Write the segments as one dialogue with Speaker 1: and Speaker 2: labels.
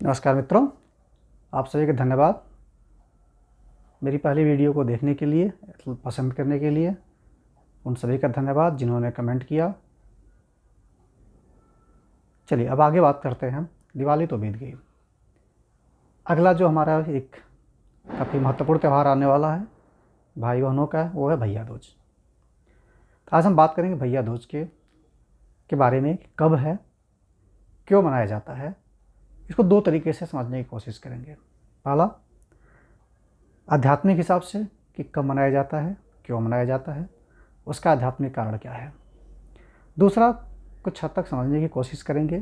Speaker 1: नमस्कार मित्रों, आप सभी का धन्यवाद मेरी पहली वीडियो को देखने के लिए, पसंद करने के लिए। उन सभी का धन्यवाद जिन्होंने कमेंट किया। चलिए अब आगे बात करते हैं। दिवाली तो बीत गई, अगला जो हमारा एक काफ़ी महत्वपूर्ण त्यौहार आने वाला है भाई बहनों का, वो है भैया दूज। तो आज हम बात करेंगे भैया दूज के बारे में, कब है, क्यों मनाया जाता है। इसको दो तरीके से समझने की कोशिश करेंगे। पहला, आध्यात्मिक हिसाब से कि कब मनाया जाता है, क्यों मनाया जाता है, उसका आध्यात्मिक कारण क्या है। दूसरा, कुछ हद तक समझने की कोशिश करेंगे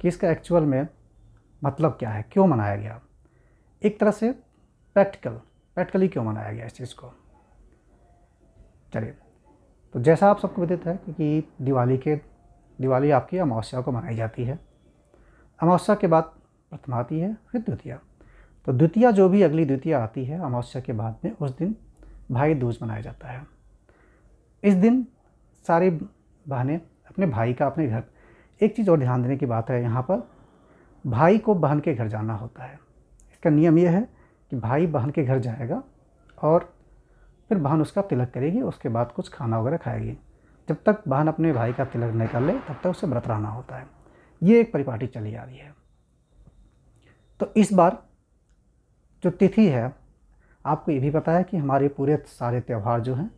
Speaker 1: कि इसका एक्चुअल में मतलब क्या है, क्यों मनाया गया। एक तरह से प्रैक्टिकली क्यों मनाया गया इस चीज़ को। चलिए, तो जैसा आप सबको विदित है कि दिवाली आपकी अमावस्या को मनाई जाती है। अमावस्या के बाद प्रथमा आती है, फिर द्वितीया। तो द्वितीया, जो भी अगली द्वितीया आती है अमावस्या के बाद में, उस दिन भाई दूज मनाया जाता है। इस दिन सारी बहनें अपने भाई का, अपने घर, एक चीज़ और ध्यान देने की बात है यहाँ पर, भाई को बहन के घर जाना होता है। इसका नियम यह है कि भाई बहन के घर जाएगा और फिर बहन उसका तिलक करेगी, उसके बाद कुछ खाना वगैरह खाएगी। जब तक बहन अपने भाई का तिलक नहीं कर ले तब तक उसे व्रत रहना होता है। ये एक परिपाटी चली आ रही है। तो इस बार जो तिथि है, आपको ये भी पता है कि हमारे पूरे सारे त्यौहार जो हैं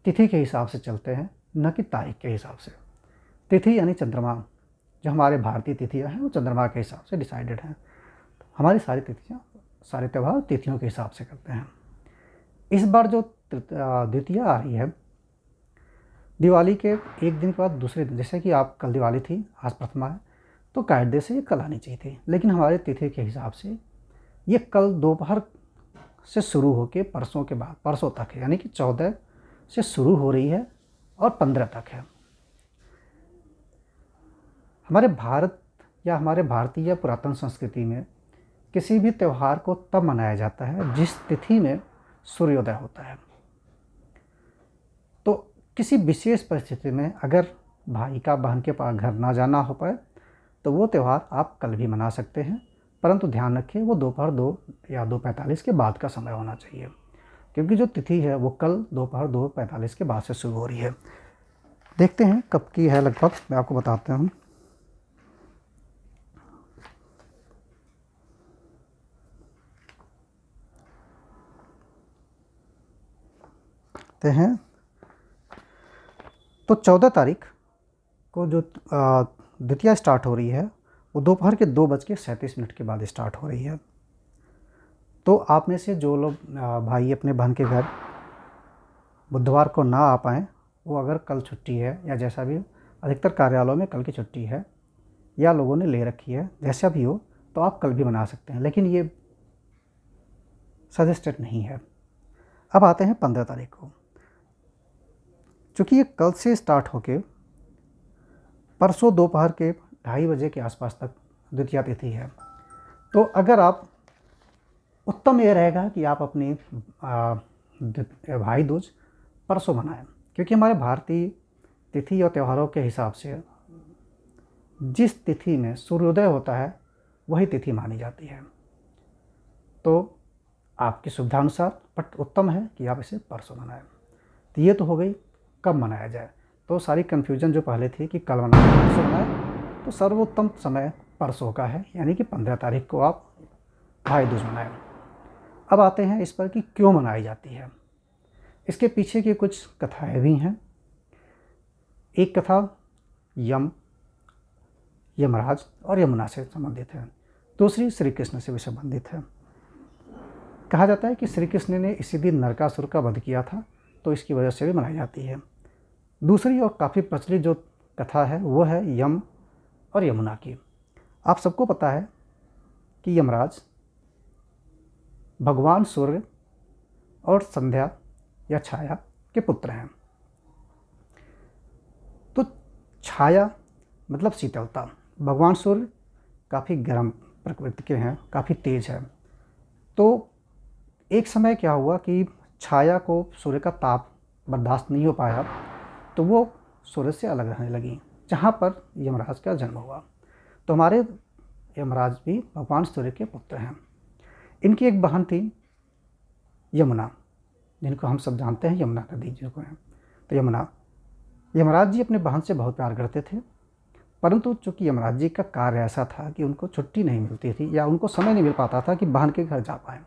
Speaker 1: तिथि के हिसाब से चलते हैं, न कि तारीख के हिसाब से। तिथि यानी चंद्रमा, जो हमारे भारतीय तिथियां हैं वो चंद्रमा के हिसाब से डिसाइडेड हैं। हमारी सारी तिथियां, सारे त्यौहार तिथियों के हिसाब से करते हैं। इस बार जो द्वितीया आ रही है, दिवाली के एक दिन के बाद दूसरे दिन, जैसे कि आप कल दिवाली थी, आज प्रथमा है, तो कायदे से ये कल आनी चाहिए थी, लेकिन हमारे तिथि के हिसाब से ये कल दोपहर से शुरू होकर परसों के बाद, परसों तक है, यानी कि 14 से शुरू हो रही है और 15 तक है। हमारे भारत या हमारे भारतीय पुरातन संस्कृति में किसी भी त्यौहार को तब मनाया जाता है जिस तिथि में सूर्योदय होता है। तो किसी विशेष परिस्थिति में अगर भाई का बहन के पास घर ना जाना हो पाए तो वो त्यौहार आप कल भी मना सकते हैं, परंतु ध्यान रखें वो दोपहर 2 या 2:45 के बाद का समय होना चाहिए, क्योंकि जो तिथि है वो कल दोपहर 2:45 के बाद से शुरू हो रही है। देखते हैं कब की है, लगभग मैं आपको बताता हूँ। तो 14 तारीख को जो द्वितीया स्टार्ट हो रही है वो दोपहर के 2:37 के बाद स्टार्ट हो रही है। तो आप में से जो लोग भाई अपने बहन के घर बुधवार को ना आ पाएँ, वो अगर कल छुट्टी है या जैसा भी, अधिकतर कार्यालयों में कल की छुट्टी है या लोगों ने ले रखी है, जैसा भी हो, तो आप कल भी मना सकते हैं, लेकिन ये सजेस्टेड नहीं है। अब आते हैं 15 तारीख को। चूँकि ये कल से स्टार्ट होके परसों दोपहर के 2:30 बजे के आसपास तक द्वितीया तिथि है, तो अगर आप, उत्तम ये रहेगा कि आप अपनी भाई दूज परसों मनाएं, क्योंकि हमारे भारतीय तिथि और त्यौहारों के हिसाब से जिस तिथि में सूर्योदय होता है वही तिथि मानी जाती है। तो आपकी सुविधानुसार, बट उत्तम है कि आप इसे परसों मनाएं। तो ये तो हो गई कब मनाया जाए। तो सारी कन्फ्यूजन जो पहले थी कि कल मनाएं परसों मनाएं, तो सर्वोत्तम समय परसों का है, यानी कि 15 तारीख को आप भाई दूज मनाएं। अब आते हैं इस पर कि क्यों मनाई जाती है। इसके पीछे की कुछ कथाएं भी हैं। एक कथा यमराज और यमुना से संबंधित है, दूसरी श्री कृष्ण से भी संबंधित है। कहा जाता है कि श्री कृष्ण ने इसी दिन नरकासुर का वध किया था, तो इसकी वजह से भी मनाई जाती है। दूसरी और काफ़ी प्रचलित जो कथा है वो है यम और यमुना की। आप सबको पता है कि यमराज भगवान सूर्य और संध्या या छाया के पुत्र हैं। तो छाया मतलब शीतलता, भगवान सूर्य काफ़ी गर्म प्रकृति के हैं, काफ़ी तेज है। तो एक समय क्या हुआ कि छाया को सूर्य का ताप बर्दाश्त नहीं हो पाया, तो वो सूर्य से अलग रहने लगी, जहाँ पर यमराज का जन्म हुआ। तो हमारे यमराज भी भगवान सूर्य के पुत्र हैं। इनकी एक बहन थी यमुना, जिनको हम सब जानते हैं यमुना नदी जिनको हैं। तो यमराज जी अपने बहन से बहुत प्यार करते थे, परंतु चूंकि यमराज जी का कार्य ऐसा था कि उनको छुट्टी नहीं मिलती थी या उनको समय नहीं मिल पाता था कि बहन के घर जा पाएँ।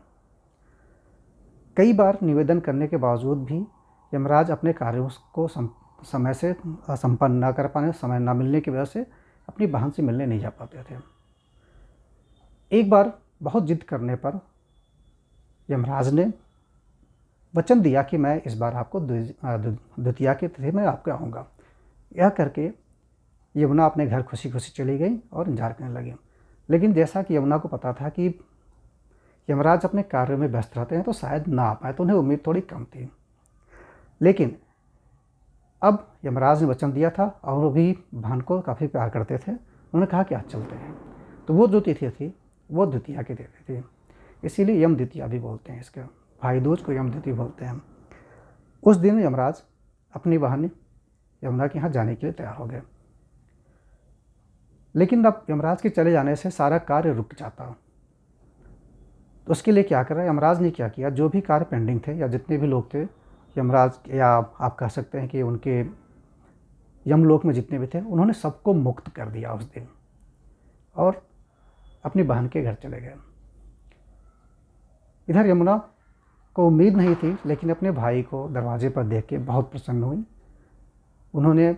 Speaker 1: कई बार निवेदन करने के बावजूद भी यमराज अपने कार्यों को समय से संपन्न न कर पाने, समय न मिलने की वजह से अपनी बहन से मिलने नहीं जा पाते थे। एक बार बहुत जिद करने पर यमराज ने वचन दिया कि मैं इस बार आपको द्वितीया की तिथि में आपके आऊँगा। यह करके यमुना अपने घर खुशी खुशी चली गई और इंतजार करने लगी। लेकिन जैसा कि यमुना को पता था कि यमराज अपने कार्यों में व्यस्त रहते हैं तो शायद ना आ पाए, तो उन्हें उम्मीद थोड़ी कम थी। लेकिन अब यमराज ने वचन दिया था और वो भी बहन को काफ़ी प्यार करते थे। उन्होंने कहा कि आज चलते हैं। तो वो जो तिथि थी वो द्वितीया की तिथि थी, इसीलिए यम द्वितीया भी बोलते हैं इसके। भाई दूज को यम द्वितीया बोलते हैं। उस दिन यमराज अपनी बहन यमुना के यहाँ जाने के लिए तैयार हो गए। लेकिन अब यमराज के चले जाने से सारा कार्य रुक जाता। तो उसके लिए क्या करा, यमराज ने क्या किया, जो भी कार्य पेंडिंग थे या जितने भी लोग थे यमराज, या आप कह सकते हैं कि उनके यमलोक में जितने भी थे, उन्होंने सबको मुक्त कर दिया उस दिन और अपनी बहन के घर चले गए। इधर यमुना को उम्मीद नहीं थी, लेकिन अपने भाई को दरवाजे पर देख के बहुत प्रसन्न हुई। उन्होंने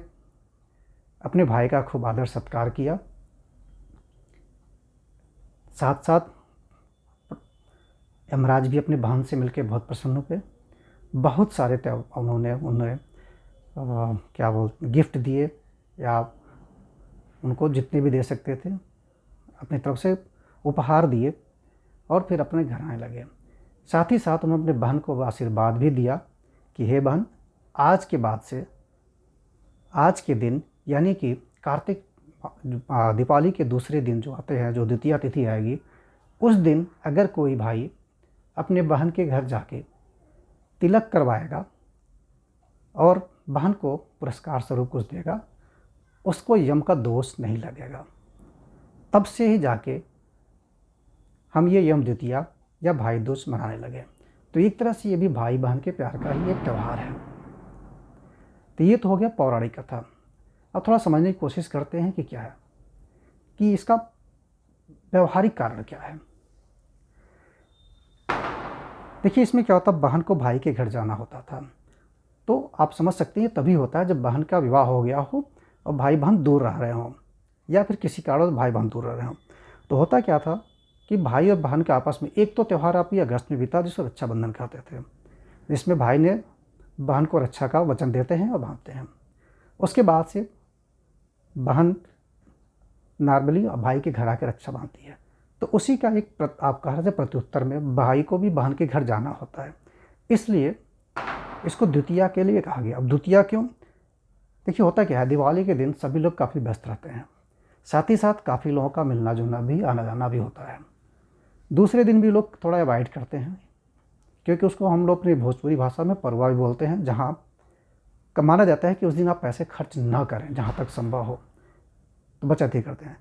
Speaker 1: अपने भाई का खूब आदर सत्कार किया। साथ साथ यमराज भी अपनी बहन से मिलकर बहुत प्रसन्न हुए। बहुत सारे उन्हें क्या गिफ्ट दिए या उनको जितने भी दे सकते थे अपनी तरफ से उपहार दिए और फिर अपने घर आने लगे। साथ ही साथ उन्होंने अपने बहन को आशीर्वाद भी दिया कि हे बहन, आज के बाद से आज के दिन यानी कि कार्तिक दीपावली के दूसरे दिन जो आते हैं, जो द्वितीया तिथि आएगी, उस दिन अगर कोई भाई अपने बहन के घर जाके तिलक करवाएगा और बहन को पुरस्कार स्वरूप कुछ देगा, उसको यम का दोष नहीं लगेगा। तब से ही जाके हम ये यम द्वितीया या भाई दूज मनाने लगे। तो एक तरह से ये भी भाई बहन के प्यार का ही एक त्यौहार है। तो ये तो हो गया पौराणिक कथा। अब थोड़ा समझने की कोशिश करते हैं कि क्या है, कि इसका व्यवहारिक कारण क्या है। देखिए, इसमें क्या होता है, बहन को भाई के घर जाना होता था। तो आप समझ सकते हैं तभी होता है जब बहन का विवाह हो गया हो और भाई बहन दूर रह रहे हों, या फिर किसी कारण से भाई बहन दूर रह रहे हों। तो होता क्या था कि भाई और बहन के आपस में एक तो त्यौहार आप ये अगस्त में बीता जिसको रक्षाबंधन कहते थे, जिसमें भाई ने बहन को रक्षा का वचन देते हैं और बांधते हैं। उसके बाद से बहन नॉर्मली भाई के घर आकर रक्षा बांधती है। तो उसी का एक आप कह रहे थे प्रत्युत्तर में भाई को भी बहन के घर जाना होता है, इसलिए इसको द्वितीया के लिए कहा गया। अब द्वितीया क्यों? देखिए, होता क्या है, दिवाली के दिन सभी लोग काफ़ी व्यस्त रहते हैं, साथ ही साथ काफ़ी लोगों का मिलना जुलना भी, आना जाना भी होता है। दूसरे दिन भी लोग थोड़ा अवॉइड करते हैं, क्योंकि उसको हम लोग अपनी भोजपुरी भाषा में परवा भी बोलते हैं, जहाँ माना जाता है कि उस दिन आप पैसे खर्च ना करें, जहाँ तक संभव हो तो बचत ही करते हैं।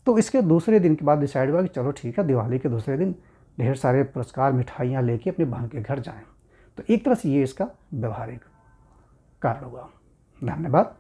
Speaker 1: तो इसके दूसरे दिन के बाद डिसाइड हुआ कि चलो ठीक है, दिवाली के दूसरे दिन ढेर सारे पुरस्कार मिठाइयाँ लेके अपनी बहन के घर जाएं। तो एक तरह से ये इसका व्यवहारिक कारण हुआ। धन्यवाद।